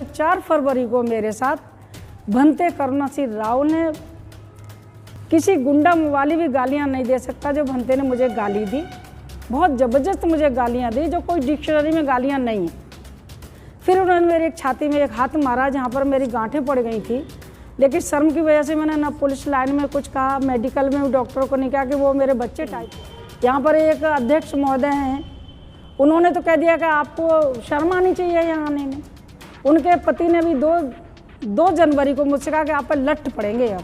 4 फरवरी को मेरे साथ भंते करुणा सिंह राहुल ने किसी गुंडा मवाली भी गालियां नहीं दे सकता जो भंते ने मुझे गाली दी। बहुत ज़बरदस्त मुझे गालियां दी जो कोई डिक्शनरी में गालियां नहीं है। फिर उन्होंने मेरी एक छाती में एक हाथ मारा जहां पर मेरी गांठें पड़ गई थी, लेकिन शर्म की वजह से मैंने ना पुलिस लाइन में कुछ कहा, मेडिकल में डॉक्टरों को नहीं कहा कि वो मेरे बच्चे टाइप। यहाँ पर एक अध्यक्ष महोदय हैं, उन्होंने तो कह दिया कि आपको शर्म आनी चाहिए यहाँ आने में। उनके पति ने भी 2 जनवरी को मुझसे कहा कि आप पर लठ पड़ेंगे अब।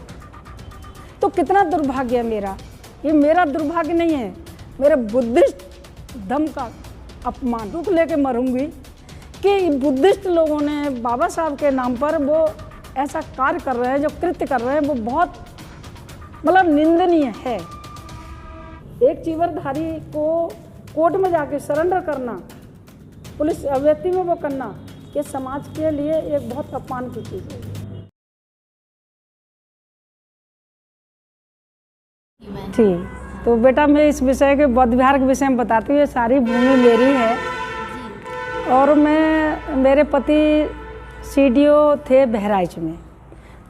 तो कितना दुर्भाग्य है मेरा, ये मेरा दुर्भाग्य नहीं है, मेरे बुद्धिस्ट धर्म का अपमान। दुख लेके मरूंगी कि बुद्धिस्ट लोगों ने बाबा साहब के नाम पर वो ऐसा कार्य कर रहे हैं, जो कृत्य कर रहे हैं वो बहुत मतलब निंदनीय है। एक चीवरधारी को कोर्ट में जाके सरेंडर करना, पुलिस अभिव्यक्ति में वो करना, ये समाज के लिए एक बहुत अपमान की चीज़ है। ठीक, तो बेटा मैं इस विषय के बौद्ध विहार के विषय में बताती हूँ। ये सारी भूमि मेरी है और मेरे पति सीडीओ थे बहराइच में।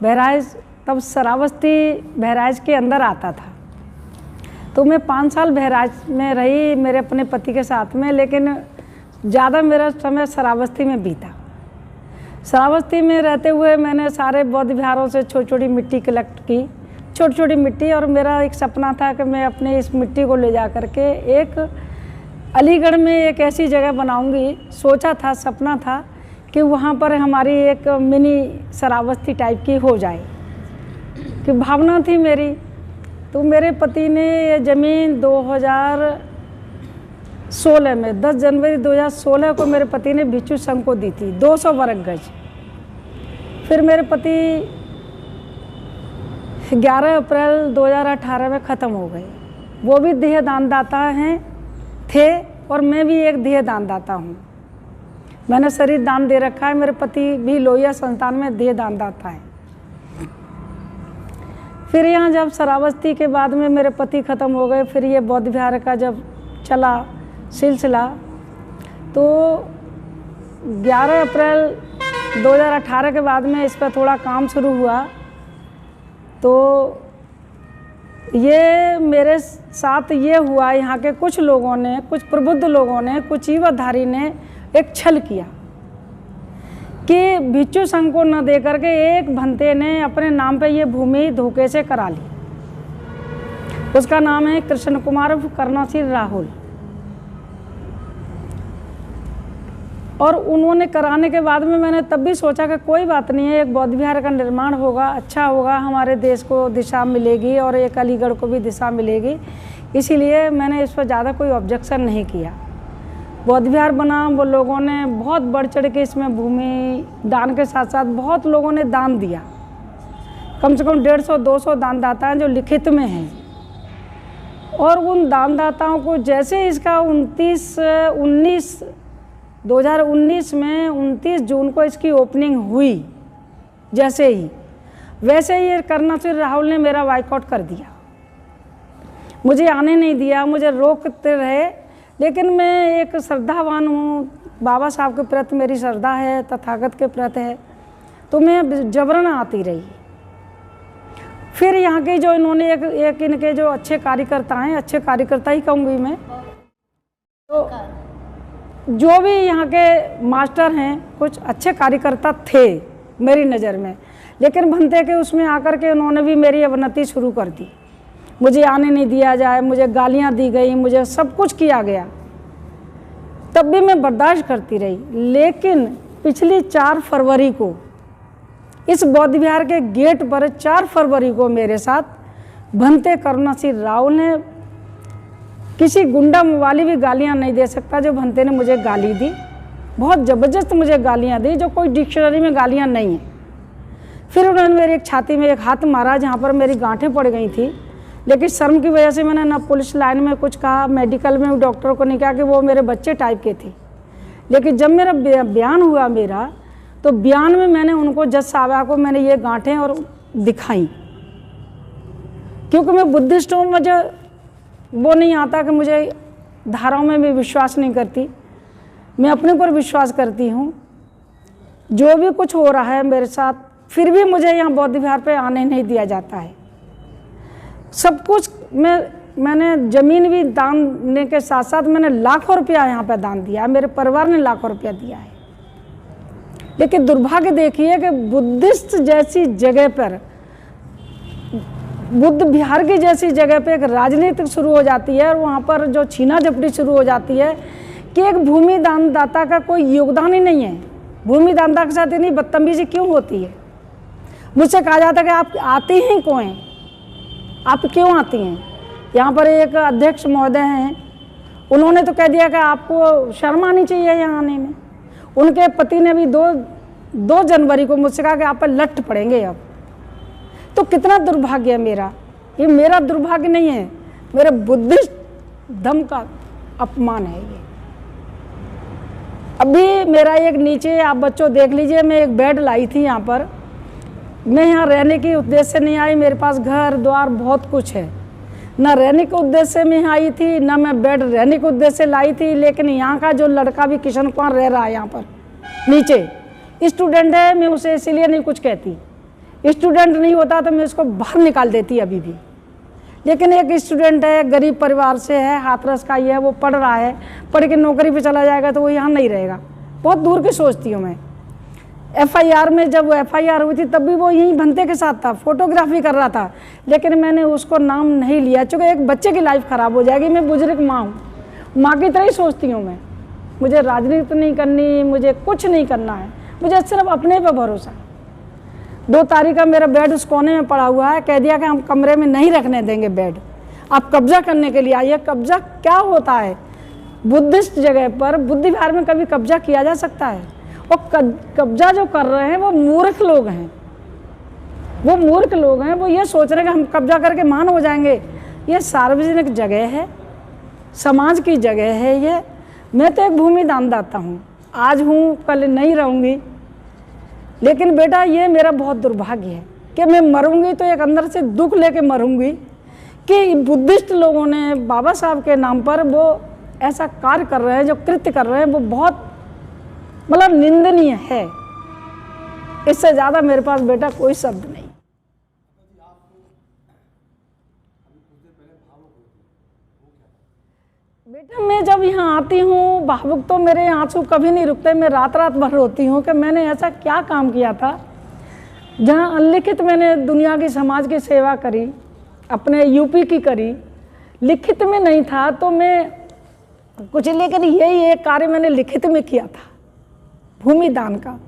बहराइच तब श्रावस्ती बहराइच के अंदर आता था, तो मैं 5 साल बहराइच में रही मेरे अपने पति के साथ में, लेकिन ज़्यादा मेरा समय श्रावस्ती में बीता। श्रावस्ती में रहते हुए मैंने सारे बौद्ध विहारों से छोटी छोटी मिट्टी कलेक्ट की, छोटी छोटी मिट्टी, और मेरा एक सपना था कि मैं अपने इस मिट्टी को ले जा कर के एक अलीगढ़ में एक ऐसी जगह बनाऊंगी। सोचा था, सपना था कि वहाँ पर हमारी एक मिनी श्रावस्ती टाइप की हो जाए, कि भावना थी मेरी। तो मेरे पति ने ये ज़मीन 2016 में 10 जनवरी 2016 को मेरे पति ने भिक्षु संघ को दी थी 200 वर्ग गज। फिर मेरे पति 11 अप्रैल 2018 में ख़त्म हो गए। वो भी देह दानदाता थे और मैं भी एक देह दानदाता हूँ। मैंने शरीर दान दे रखा है। मेरे पति भी लोहिया संस्थान में देह दानदाता है। फिर यहाँ जब श्रावस्ती के बाद में मेरे पति ख़त्म हो गए, फिर ये बौद्ध विहार का जब चला सिलसिला, तो 11 अप्रैल 2018 के बाद में इस पर थोड़ा काम शुरू हुआ। तो ये मेरे साथ ये हुआ, यहाँ के कुछ लोगों ने, कुछ प्रबुद्ध लोगों ने, कुछ चीवरधारी ने एक छल किया कि भिक्षु संघ को न दे करके एक भंते ने अपने नाम पे ये भूमि धोखे से करा ली। उसका नाम है कृष्ण कुमार करुणा सिंह राहुल। और उन्होंने कराने के बाद में मैंने तब भी सोचा कि कोई बात नहीं है, एक बौद्ध विहार का निर्माण होगा, अच्छा होगा, हमारे देश को दिशा मिलेगी और एक अलीगढ़ को भी दिशा मिलेगी। इसीलिए मैंने इस पर ज़्यादा कोई ऑब्जेक्शन नहीं किया। बौद्ध विहार बना, वो लोगों ने बहुत बढ़ चढ़ के इसमें भूमि दान के साथ साथ बहुत लोगों ने दान दिया। कम से कम 150-200 दानदाता हैं जो लिखित में हैं। और उन दानदाताओं को जैसे इसका 2019 में 29 जून को इसकी ओपनिंग हुई, जैसे ही वैसे ही करुणा सिंह राहुल ने मेरा बाइकआउट कर दिया। मुझे आने नहीं दिया, मुझे रोकते रहे। लेकिन मैं एक श्रद्धावान हूँ, बाबा साहब के प्रति मेरी श्रद्धा है, तथागत के प्रति है, तो मैं जबरन आती रही। फिर यहाँ के जो इन्होंने एक इनके जो अच्छे कार्यकर्ता हैं, अच्छे कार्यकर्ता ही कहूँगी मैं, तो जो भी यहाँ के मास्टर हैं, कुछ अच्छे कार्यकर्ता थे मेरी नज़र में। लेकिन भंते के उसमें आकर के उन्होंने भी मेरी अवनति शुरू कर दी। मुझे आने नहीं दिया जाए, मुझे गालियाँ दी गई, मुझे सब कुछ किया गया। तब भी मैं बर्दाश्त करती रही। लेकिन पिछली 4 फरवरी को इस बौद्ध विहार के गेट पर 4 फरवरी को मेरे साथ भंते करुणा सिंह राहुल ने किसी गुंडा मवाली भी गालियां नहीं दे सकता जो भंते ने मुझे गाली दी। बहुत ज़बरदस्त मुझे गालियां दी जो कोई डिक्शनरी में गालियां नहीं है। फिर उन्होंने मेरी एक छाती में एक हाथ मारा जहां पर मेरी गांठें पड़ गई थी, लेकिन शर्म की वजह से मैंने ना पुलिस लाइन में कुछ कहा, मेडिकल में डॉक्टरों को नहीं कहा कि वो मेरे बच्चे टाइप के थे। लेकिन जब मेरा बयान हुआ तो बयान में मैंने उनको, जज साहबा को मैंने ये गांठें और दिखाई, क्योंकि मैं बुद्धिस्ट हूँ, मुझे वो नहीं आता कि मुझे धाराओं में भी विश्वास नहीं करती, मैं अपने पर विश्वास करती हूँ। जो भी कुछ हो रहा है मेरे साथ, फिर भी मुझे यहाँ बौद्ध विहार पे आने नहीं दिया जाता है। सब कुछ मैंने ज़मीन भी दान देने के साथ साथ मैंने लाखों रुपया यहाँ पे दान दिया है, मेरे परिवार ने लाखों रुपया दिया है। लेकिन दुर्भाग्य देखिए कि बुद्धिस्ट जैसी जगह पर, बुद्ध विहार की जैसी जगह पे एक राजनीति शुरू हो जाती है और वहाँ पर जो छीना झपटी शुरू हो जाती है कि एक भूमि दानदाता का कोई योगदान ही नहीं है। भूमि दानदाता के साथ इतनी बदतमीजी क्यों होती है? मुझसे कहा जाता है कि आप आती ही क्यों हैं, आप क्यों आती हैं? यहाँ पर एक अध्यक्ष महोदय हैं, उन्होंने तो कह दिया कि आपको शर्म आनी चाहिए यहाँ आने में। उनके पति ने भी 2 जनवरी को मुझसे कहा कि आप पर लठ पड़ेंगे अब। तो कितना दुर्भाग्य है मेरा, ये मेरा दुर्भाग्य नहीं है, मेरे बुद्धिस्ट धर्म का अपमान है ये। अभी मेरा एक नीचे, आप बच्चों देख लीजिए, मैं एक बेड लाई थी यहाँ पर। मैं यहाँ रहने के उद्देश्य से नहीं आई, मेरे पास घर द्वार बहुत कुछ है। ना रहने के उद्देश्य से मैं यहाँ आई थी, ना मैं बेड रहने के उद्देश्य से लाई थी। लेकिन यहाँ का जो लड़का भी किशन कुमार रह रहा है यहाँ पर नीचे, स्टूडेंट है, मैं उसे इसीलिए नहीं कुछ कहती। स्टूडेंट नहीं होता तो मैं उसको बाहर निकाल देती अभी भी। लेकिन एक स्टूडेंट है, गरीब परिवार से है, हाथरस का ही है, वो पढ़ रहा है, पढ़ के नौकरी पे चला जाएगा तो वो यहाँ नहीं रहेगा। बहुत दूर की सोचती हूँ मैं। FIR में जब वो FIR हुई थी तब भी वो यहीं भंते के साथ था, फोटोग्राफी कर रहा था। लेकिन मैंने उसको नाम नहीं लिया, चूँकि एक बच्चे की लाइफ ख़राब हो जाएगी। मैं बुजुर्ग माँ हूँ, माँ की तरह ही सोचती हूँ मैं। मुझे राजनीति नहीं करनी, मुझे कुछ नहीं करना है, मुझे सिर्फ अपने पे भरोसा। 2 तारीख का मेरा बेड उस कोने में पड़ा हुआ है, कह दिया कि हम कमरे में नहीं रखने देंगे बेड, आप कब्जा करने के लिए आइए। कब्जा क्या होता है? बुद्धिस्ट जगह पर, बुद्ध विहार में कभी कब्जा किया जा सकता है? और कब्जा जो कर रहे हैं वो मूर्ख लोग हैं, वो मूर्ख लोग हैं। वो ये सोच रहे हैं कि हम कब्जा करके महान हो जाएंगे। ये सार्वजनिक जगह है, समाज की जगह है ये। मैं तो एक भूमि दानदाता हूँ, आज हूँ कल नहीं रहूँगी। लेकिन बेटा ये मेरा बहुत दुर्भाग्य है कि मैं मरूंगी तो एक अंदर से दुख लेके मरूंगी कि बुद्धिस्ट लोगों ने बाबा साहब के नाम पर वो ऐसा कार्य कर रहे हैं, जो कृत्य कर रहे हैं वो बहुत मतलब निंदनीय है। इससे ज़्यादा मेरे पास बेटा कोई शब्द नहीं। बेटा मैं जब यहाँ आती हूँ, भावुक तो मेरे आंसू कभी नहीं रुकते। मैं रात रात भर रोती हूँ कि मैंने ऐसा क्या काम किया था जहाँ अनलिखित मैंने दुनिया की समाज की सेवा करी, अपने यूपी की करी। लिखित में नहीं था तो मैं कुछ, लेकिन यही एक कार्य मैंने लिखित में किया था, भूमि दान का।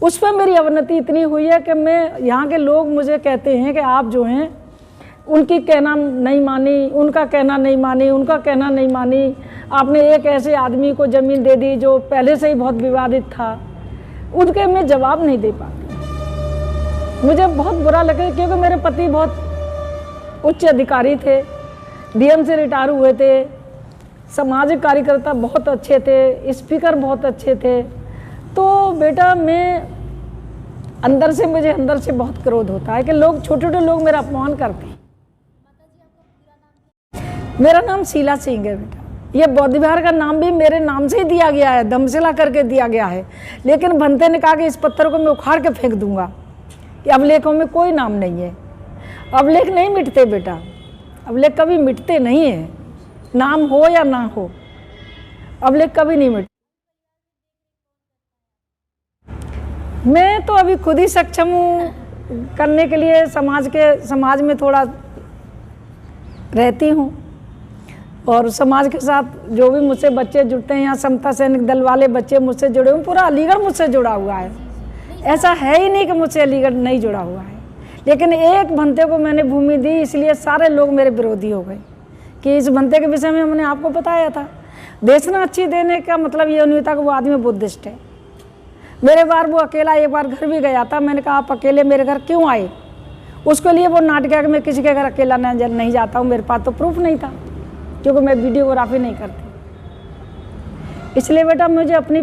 उस पर मेरी अवनति इतनी हुई है कि मैं, यहाँ के लोग मुझे कहते हैं कि आप जो हैं उनकी कहना नहीं मानी, उनका कहना नहीं मानी, उनका कहना नहीं मानी। आपने एक ऐसे आदमी को ज़मीन दे दी जो पहले से ही बहुत विवादित था, उनके मैं जवाब नहीं दे पाती। मुझे बहुत बुरा लगे क्योंकि मेरे पति बहुत उच्च अधिकारी थे, DM से रिटायर हुए थे, सामाजिक कार्यकर्ता बहुत अच्छे थे, स्पीकर बहुत अच्छे थे। तो बेटा मैं अंदर से, मुझे अंदर से बहुत क्रोध होता है कि लोग, छोटे छोटे लोग मेरा अपमान करते हैं। मेरा नाम शीला सिंह है बेटा। ये बौद्ध विहार का नाम भी मेरे नाम से ही दिया गया है, धमशिला करके दिया गया है। लेकिन भंते ने कहा कि इस पत्थर को मैं उखाड़ के फेंक दूंगा, कि अभिलेखों में कोई नाम नहीं है। अभिलेख नहीं मिटते बेटा, अभिलेख कभी मिटते नहीं है, नाम हो या ना हो, अभिलेख कभी नहीं मिटते। मैं तो अभी खुद ही सक्षम हूँ करने के लिए, समाज में थोड़ा रहती हूँ और समाज के साथ जो भी मुझसे बच्चे जुड़ते हैं, यहाँ समता सैनिक दल वाले बच्चे मुझसे जुड़े हुए, पूरा अलीगढ़ मुझसे जुड़ा हुआ है। ऐसा है ही नहीं कि मुझसे अलीगढ़ नहीं जुड़ा हुआ है। लेकिन एक भंते को मैंने भूमि दी, इसलिए सारे लोग मेरे विरोधी हो गए कि इस भंते के विषय में हमने आपको बताया था। देशना अच्छी देने का मतलब ये नहीं था कि वो आदमी बुद्धिस्ट है। मेरे बार वो अकेला एक बार घर भी गया था, मैंने कहा आप अकेले मेरे घर क्यों आए? उसके लिए वो नाटक है कि मैं किसी के घर अकेला नहीं जाता हूँ। मेरे पास तो प्रूफ नहीं था क्योंकि मैं वीडियोग्राफी नहीं करती। इसलिए बेटा मुझे अपनी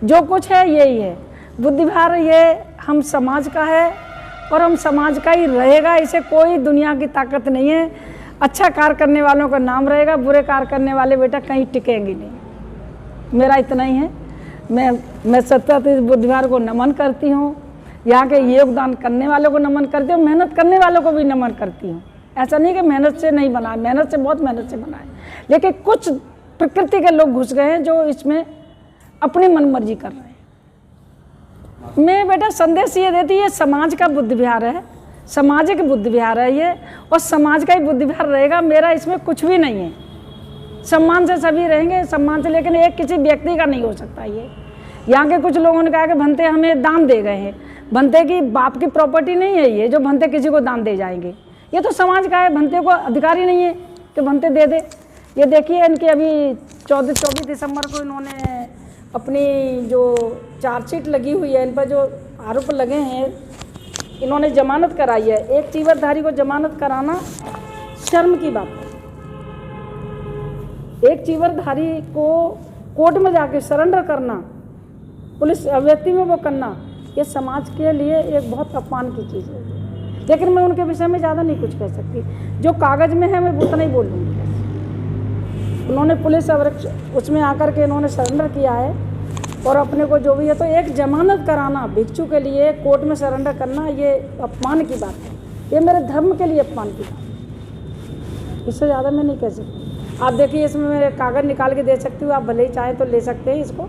जो कुछ है यही है। बुद्ध विहार ये हम समाज का है और हम समाज का ही रहेगा। इसे कोई दुनिया की ताकत नहीं है। अच्छा कार्य करने वालों का नाम रहेगा, बुरे कार्य करने वाले बेटा कहीं टिकेंगे नहीं। मेरा इतना ही है। मैं 27 बुधवार को नमन करती हूँ, यहाँ के योगदान करने वालों को नमन करती हूँ, मेहनत करने वालों को भी नमन करती हूँ। ऐसा नहीं कि मेहनत से नहीं बना, मेहनत से बहुत मेहनत से बना है, लेकिन कुछ प्रकृति के लोग घुस गए हैं जो इसमें अपनी मनमर्जी कर रहे हैं। मैं बेटा संदेश ये देती है, समाज का बुद्ध विहार है, सामाजिक बुद्ध विहार है ये, और समाज का ही बुद्ध विहार रहेगा। मेरा इसमें कुछ भी नहीं है। सम्मान से सभी रहेंगे, सम्मान से, लेकिन एक किसी व्यक्ति का नहीं हो सकता ये। यहाँ के कुछ लोगों ने कहा कि भंते हमें दान दे गए हैं। भंते की बाप की प्रॉपर्टी नहीं है ये, जो भंते किसी को दान दे जाएंगे। ये तो समाज का है, भंते को अधिकार ही नहीं है कि भंते दे दे। ये देखिए इनकी अभी 24 दिसंबर को इन्होंने अपनी जो चार्जशीट लगी हुई है, इन पर जो आरोप लगे हैं, इन्होंने जमानत कराई है। एक चीवरधारी को जमानत कराना शर्म की बात है। एक चीवरधारी को कोर्ट में जाके सरेंडर करना, पुलिस अभिव्यक्ति में वो करना, ये समाज के लिए एक बहुत अपमान की चीज़ है। लेकिन मैं उनके विषय में ज़्यादा नहीं कुछ कह सकती, जो कागज़ में है मैं उतना ही बोल लूँगी। उन्होंने पुलिस उसमें आकर के इन्होंने सरेंडर किया है, और अपने को जो भी है, तो एक जमानत कराना भिक्षु के लिए कोर्ट में सरेंडर करना, ये अपमान की बात है। ये मेरे धर्म के लिए अपमान की बात है, इससे ज़्यादा मैं नहीं कह सकती। आप देखिए इसमें मैं कागज़ निकाल के दे सकती हूँ, आप भले ही चाहें तो ले सकते हैं इसको।